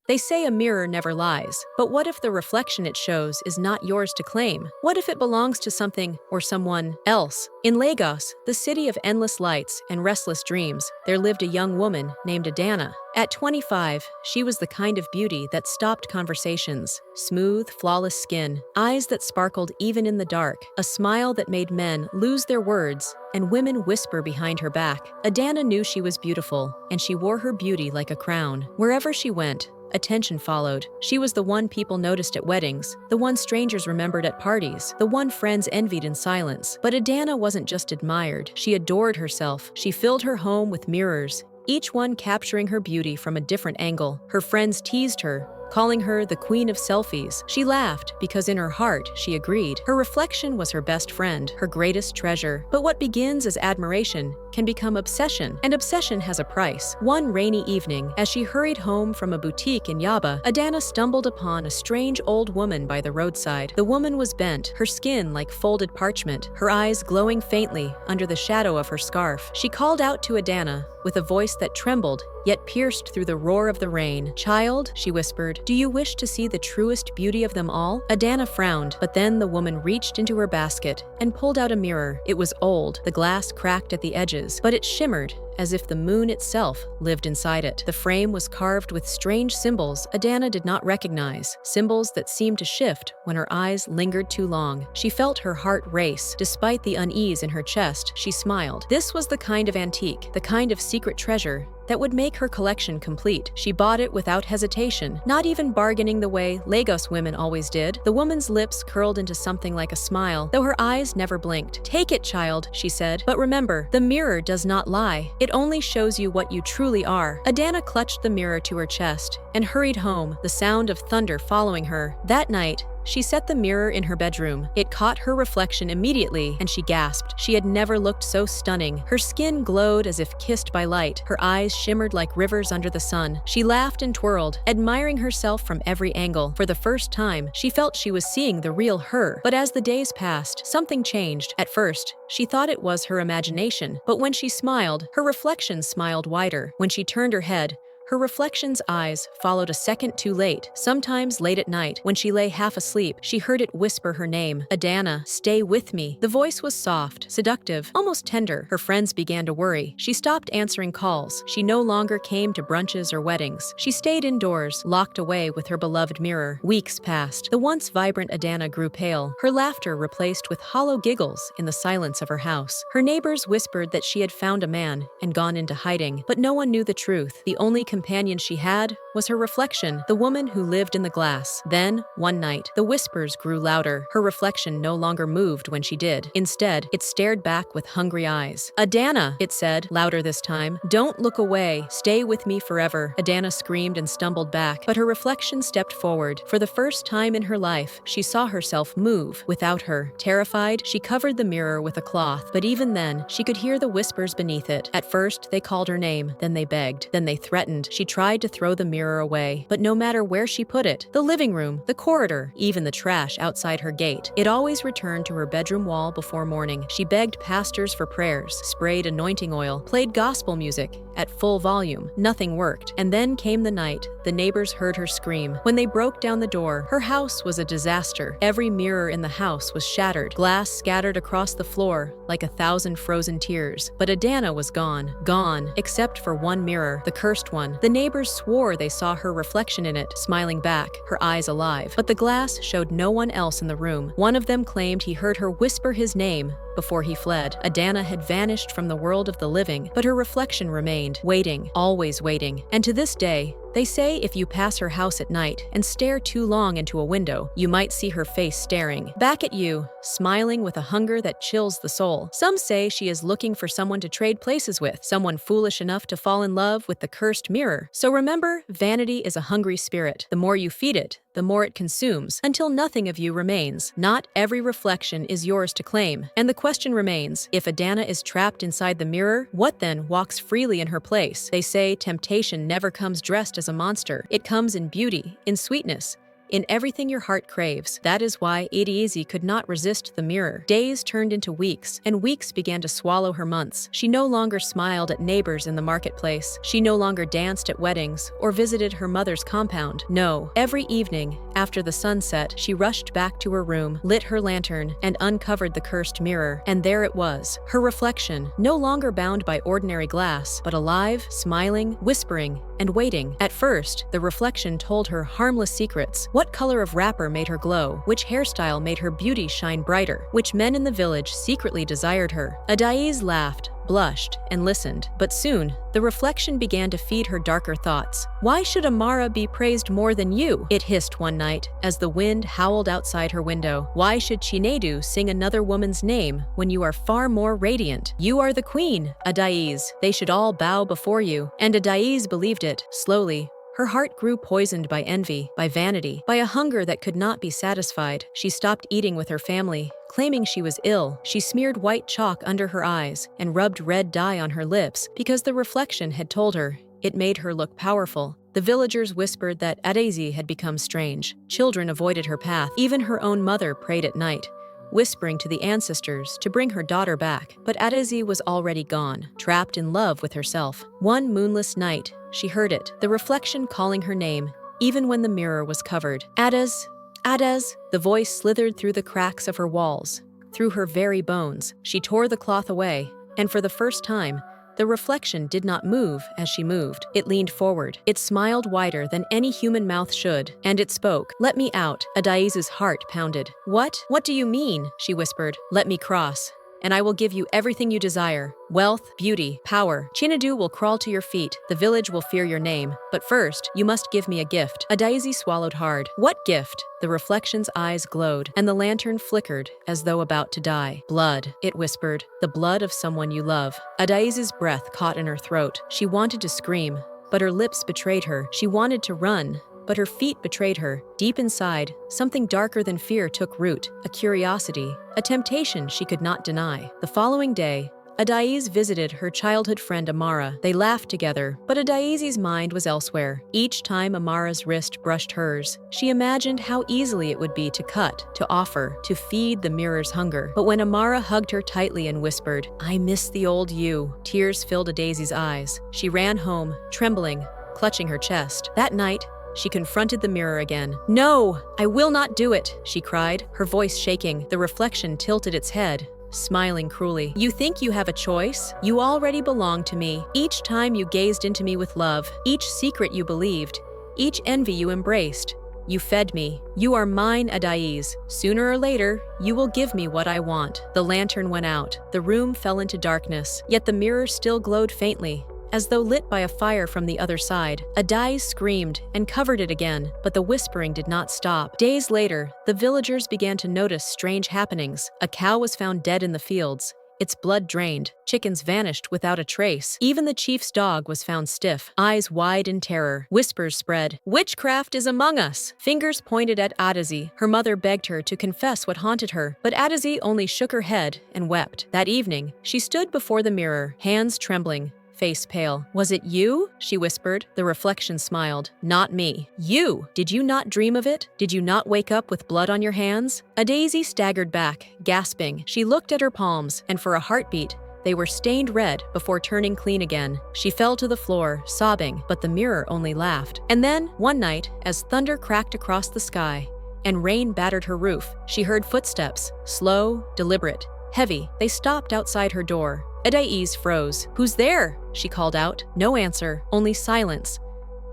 They say a mirror never lies, but what if the reflection it shows is not yours to claim? What if it belongs to something or someone else? In Lagos, the city of endless lights and restless dreams, there lived a young woman named Adaeze. At 25, she was the kind of beauty that stopped conversations. Smooth, flawless skin, eyes that sparkled even in the dark, a smile that made men lose their words and women whisper behind her back. Adaeze knew she was beautiful, and she wore her beauty like a crown. Wherever she went, attention followed. She was the one people noticed at weddings, the one strangers remembered at parties, the one friends envied in silence. But Adaeze wasn't just admired, she adored herself. She filled her home with mirrors, each one capturing her beauty from a different angle. Her friends teased her, calling her the queen of selfies. She laughed because in her heart, she agreed. Her reflection was her best friend, her greatest treasure. But what begins as admiration can become obsession, and obsession has a price. One rainy evening, as she hurried home from a boutique in Yaba, Adaeze stumbled upon a strange old woman by the roadside. The woman was bent, her skin like folded parchment, her eyes glowing faintly under the shadow of her scarf. She called out to Adaeze with a voice that trembled, yet pierced through the roar of the rain. "Child," she whispered, "do you wish to see the truest beauty of them all?" Adaeze frowned, but then the woman reached into her basket and pulled out a mirror. It was old, the glass cracked at the edges, but it shimmered as if the moon itself lived inside it. The frame was carved with strange symbols Adaeze did not recognize, symbols that seemed to shift when her eyes lingered too long. She felt her heart race. Despite the unease in her chest, she smiled. This was the kind of antique, the kind of secret treasure that would make her collection complete. She bought it without hesitation, not even bargaining the way Lagos women always did. The woman's lips curled into something like a smile, though her eyes never blinked. "Take it, child," she said. "But remember, the mirror does not lie. It only shows you what you truly are." Adaeze clutched the mirror to her chest and hurried home, the sound of thunder following her. That night, she set the mirror in her bedroom. It caught her reflection immediately, and she gasped. She had never looked so stunning. Her skin glowed as if kissed by light. Her eyes shimmered like rivers under the sun. She laughed and twirled, admiring herself from every angle. For the first time, she felt she was seeing the real her. But as the days passed, something changed. At first, she thought it was her imagination. But when she smiled, her reflection smiled wider. When she turned her head, her reflection's eyes followed a second too late. Sometimes late at night, when she lay half asleep, she heard it whisper her name. "Adaeze, stay with me." The voice was soft, seductive, almost tender. Her friends began to worry. She stopped answering calls. She no longer came to brunches or weddings. She stayed indoors, locked away with her beloved mirror. Weeks passed. The once vibrant Adaeze grew pale, her laughter replaced with hollow giggles in the silence of her house. Her neighbors whispered that she had found a man and gone into hiding, but no one knew the truth. The only companion she had was her reflection, the woman who lived in the glass. Then, one night, the whispers grew louder. Her reflection no longer moved when she did. Instead, it stared back with hungry eyes. "Adaeze," it said, louder this time. "Don't look away. Stay with me forever." Adaeze screamed and stumbled back, but her reflection stepped forward. For the first time in her life, she saw herself move without her. Terrified, she covered the mirror with a cloth, but even then, she could hear the whispers beneath it. At first, they called her name, then they begged, then they threatened. She tried to throw the mirror away, but no matter where she put it, the living room, the corridor, even the trash outside her gate, it always returned to her bedroom wall before morning. She begged pastors for prayers, sprayed anointing oil, played gospel music at full volume. Nothing worked. And then came the night. The neighbors heard her scream. When they broke down the door, her house was a disaster. Every mirror in the house was shattered, glass scattered across the floor like 1,000 frozen tears. But Adaeze was gone. Gone, except for one mirror, the cursed one. The neighbors swore they saw her reflection in it, smiling back, her eyes alive. But the glass showed no one else in the room. One of them claimed he heard her whisper his name before he fled. Adaeze had vanished from the world of the living, but her reflection remained, waiting, always waiting. And to this day, they say if you pass her house at night and stare too long into a window, you might see her face staring back at you, smiling with a hunger that chills the soul. Some say she is looking for someone to trade places with, someone foolish enough to fall in love with the cursed mirror. So remember, vanity is a hungry spirit. The more you feed it, the more it consumes, until nothing of you remains. Not every reflection is yours to claim. And the question remains, if Adaeze is trapped inside the mirror, what then walks freely in her place? They say temptation never comes dressed as a monster. It comes in beauty, in sweetness, In everything your heart craves. That is why Adaeze could not resist the mirror. Days turned into weeks, and weeks began to swallow her months. She no longer smiled at neighbors in the marketplace. She no longer danced at weddings or visited her mother's compound. No, every evening, after the sun set, she rushed back to her room, lit her lantern, and uncovered the cursed mirror. And there it was, her reflection, no longer bound by ordinary glass, but alive, smiling, whispering, and waiting. At first, the reflection told her harmless secrets. What color of wrapper made her glow? Which hairstyle made her beauty shine brighter? Which men in the village secretly desired her? Adaeze laughed, blushed, and listened. But soon, the reflection began to feed her darker thoughts. Why should Amara be praised more than you? It hissed one night, as the wind howled outside her window. Why should Chinedu sing another woman's name when you are far more radiant? You are the queen, Adaeze. They should all bow before you. And Adaeze believed it, slowly. Her heart grew poisoned by envy, by vanity, by a hunger that could not be satisfied. She stopped eating with her family, claiming she was ill. She smeared white chalk under her eyes and rubbed red dye on her lips because the reflection had told her it made her look powerful. The villagers whispered that Adaeze had become strange. Children avoided her path. Even her own mother prayed at night, whispering to the ancestors to bring her daughter back. But Adaeze was already gone, trapped in love with herself. One moonless night, she heard it, the reflection calling her name, even when the mirror was covered. Adaeze, Adaeze. The voice slithered through the cracks of her walls, through her very bones. She tore the cloth away, and for the first time, the reflection did not move as she moved. It leaned forward. It smiled wider than any human mouth should, and it spoke. "Let me out." Adaeze's heart pounded. What? What do you mean?" she whispered. "Let me cross, and I will give you everything you desire. Wealth, beauty, power. Chinedu will crawl to your feet. The village will fear your name. But first, you must give me a gift." Adaeze swallowed hard. "What gift?" The reflection's eyes glowed, and the lantern flickered as though about to die. "Blood," it whispered. "The blood of someone you love." Adaeze's breath caught in her throat. She wanted to scream, but her lips betrayed her. She wanted to run, but her feet betrayed her. Deep inside, something darker than fear took root, a curiosity, a temptation she could not deny. The following day, Adaeze visited her childhood friend Amara. They laughed together, but Adaeze's mind was elsewhere. Each time Amara's wrist brushed hers, she imagined how easily it would be to cut, to offer, to feed the mirror's hunger. But when Amara hugged her tightly and whispered, "I miss the old you," tears filled Adaeze's eyes. She ran home, trembling, clutching her chest. That night, she confronted the mirror again. "No, I will not do it," she cried, her voice shaking. The reflection tilted its head, smiling cruelly. "You think you have a choice? You already belong to me. Each time you gazed into me with love, each secret you believed, each envy you embraced, you fed me. You are mine, Adaeze. Sooner or later, you will give me what I want." The lantern went out. The room fell into darkness, yet the mirror still glowed faintly, as though lit by a fire from the other side. Adaeze screamed and covered it again, but the whispering did not stop. Days later, the villagers began to notice strange happenings. A cow was found dead in the fields, its blood drained. Chickens vanished without a trace. Even the chief's dog was found stiff, eyes wide in terror. Whispers spread. "Witchcraft is among us." Fingers pointed at Adaeze. Her mother begged her to confess what haunted her, but Adaeze only shook her head and wept. That evening, she stood before the mirror, hands trembling, face pale. "Was it you?" she whispered. The reflection smiled. "Not me. You! Did you not dream of it? Did you not wake up with blood on your hands?" Adaeze staggered back, gasping. She looked at her palms, and for a heartbeat, they were stained red before turning clean again. She fell to the floor, sobbing, but the mirror only laughed. And then, one night, as thunder cracked across the sky and rain battered her roof, she heard footsteps, slow, deliberate, heavy. They stopped outside her door. Adaeze froze. "Who's there?" she called out. No answer, only silence.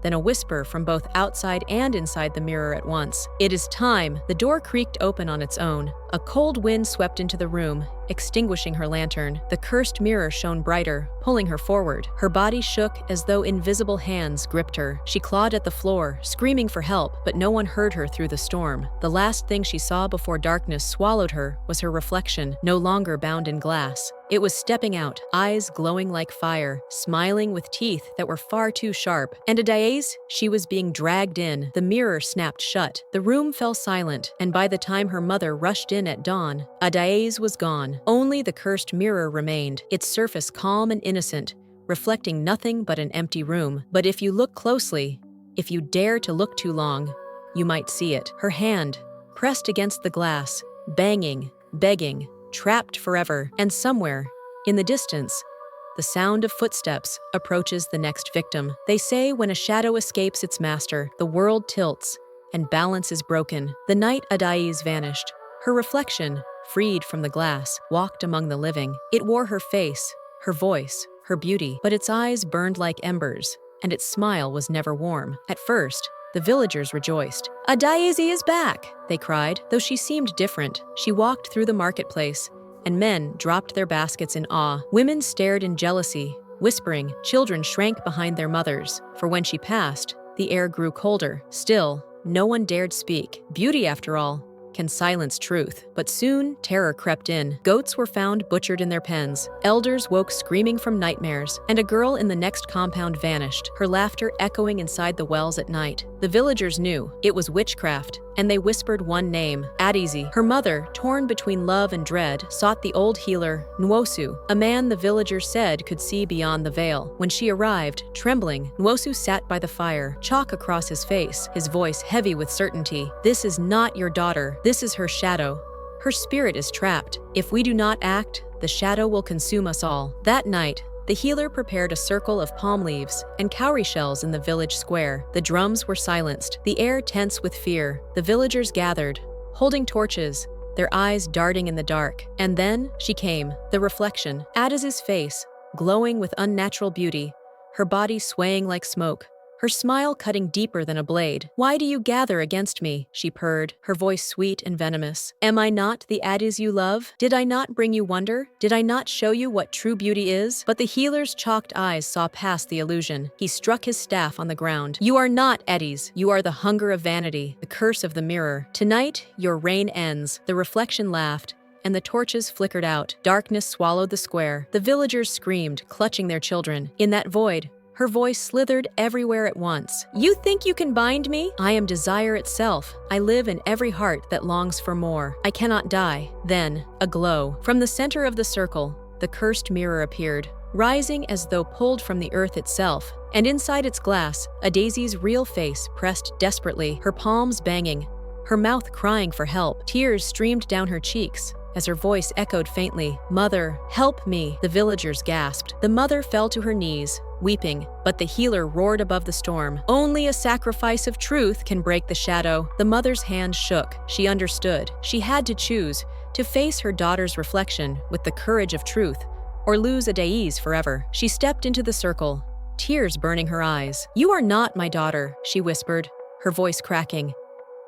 Then a whisper from both outside and inside the mirror at once. "It is time." The door creaked open on its own. A cold wind swept into the room, extinguishing her lantern. The cursed mirror shone brighter, pulling her forward. Her body shook as though invisible hands gripped her. She clawed at the floor, screaming for help, but no one heard her through the storm. The last thing she saw before darkness swallowed her was her reflection, no longer bound in glass. It was stepping out, eyes glowing like fire, smiling with teeth that were far too sharp. And Adaeze, she was being dragged in. The mirror snapped shut. The room fell silent, and by the time her mother rushed in at dawn, Adaeze was gone. Only the cursed mirror remained, its surface calm and innocent, reflecting nothing but an empty room. But if you look closely, if you dare to look too long, you might see it. Her hand, pressed against the glass, banging, begging, trapped forever. And somewhere, in the distance, the sound of footsteps approaches the next victim. They say when a shadow escapes its master, the world tilts, and balance is broken. The night Adaeze vanished, her reflection, freed from the glass, walked among the living. It wore her face, her voice, her beauty, but its eyes burned like embers, and its smile was never warm. At first, the villagers rejoiced. "Adaeze is back!" they cried. Though she seemed different, she walked through the marketplace, and men dropped their baskets in awe. Women stared in jealousy, whispering. Children shrank behind their mothers, for when she passed, the air grew colder. Still, no one dared speak. Beauty, after all, can silence truth. But soon, terror crept in. Goats were found butchered in their pens. Elders woke screaming from nightmares, and a girl in the next compound vanished, her laughter echoing inside the wells at night. The villagers knew it was witchcraft, and they whispered one name, Adaeze. Her mother, torn between love and dread, sought the old healer, Nwosu, a man the villagers said could see beyond the veil. When she arrived, trembling, Nwosu sat by the fire, chalk across his face, his voice heavy with certainty. "This is not your daughter. This is her shadow. Her spirit is trapped. If we do not act, the shadow will consume us all." That night, the healer prepared a circle of palm leaves and cowrie shells in the village square. The drums were silenced, the air tense with fear. The villagers gathered, holding torches, their eyes darting in the dark. And then she came, the reflection. Adaze's face, glowing with unnatural beauty, her body swaying like smoke, her smile cutting deeper than a blade. "Why do you gather against me?" she purred, her voice sweet and venomous. "Am I not the Adaeze you love? Did I not bring you wonder? Did I not show you what true beauty is?" But the healer's chalked eyes saw past the illusion. He struck his staff on the ground. "You are not Adaeze. You are the hunger of vanity, the curse of the mirror. Tonight, your reign ends." The reflection laughed, and the torches flickered out. Darkness swallowed the square. The villagers screamed, clutching their children. In that void, her voice slithered everywhere at once. "You think you can bind me? I am desire itself. I live in every heart that longs for more. I cannot die." Then, a glow. From the center of the circle, the cursed mirror appeared, rising as though pulled from the earth itself. And inside its glass, Adaeze's real face pressed desperately, her palms banging, her mouth crying for help. Tears streamed down her cheeks as her voice echoed faintly, "Mother, help me." The villagers gasped. The mother fell to her knees, weeping, but the healer roared above the storm. "Only a sacrifice of truth can break the shadow." The mother's hand shook. She understood. She had to choose, to face her daughter's reflection with the courage of truth, or lose Adaeze forever. She stepped into the circle, tears burning her eyes. "You are not my daughter," she whispered, her voice cracking.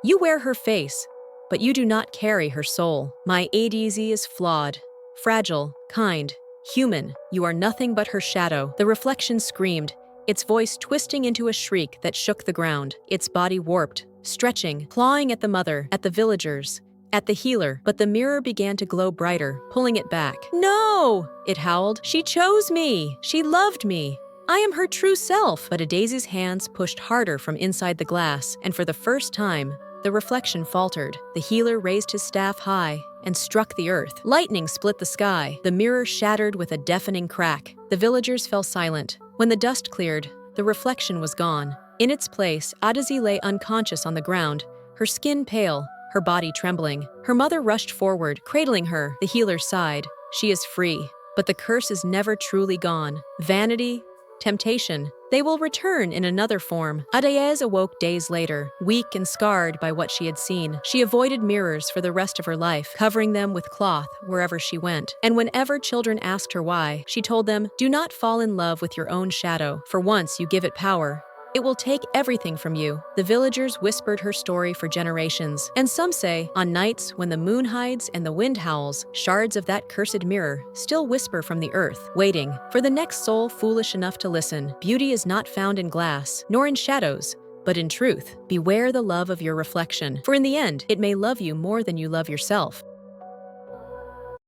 "You wear her face, but you do not carry her soul. My Adaeze is flawed, fragile, kind, human. You are nothing but her shadow." The reflection screamed, its voice twisting into a shriek that shook the ground. Its body warped, stretching, clawing at the mother, at the villagers, at the healer. But the mirror began to glow brighter, pulling it back. "No!" it howled. "She chose me. She loved me. I am her true self." But Adaeze's hands pushed harder from inside the glass, and for the first time, the reflection faltered. The healer raised his staff high and struck the earth. Lightning split the sky. The mirror shattered with a deafening crack. The villagers fell silent. When the dust cleared, the reflection was gone. In its place, Adaeze lay unconscious on the ground, her skin pale, her body trembling. Her mother rushed forward, cradling her. The healer sighed. She is free, but the curse is never truly gone. Vanity, temptation, they will return in another form. Adaeze awoke days later, weak and scarred by what she had seen. She avoided mirrors for the rest of her life, covering them with cloth wherever she went. And whenever children asked her why, she told them, "Do not fall in love with your own shadow, for once you give it power, it will take everything from you." The villagers whispered her story for generations. And some say, on nights when the moon hides and the wind howls, shards of that cursed mirror still whisper from the earth, waiting for the next soul foolish enough to listen. Beauty is not found in glass, nor in shadows, but in truth. Beware the love of your reflection, for in the end, it may love you more than you love yourself.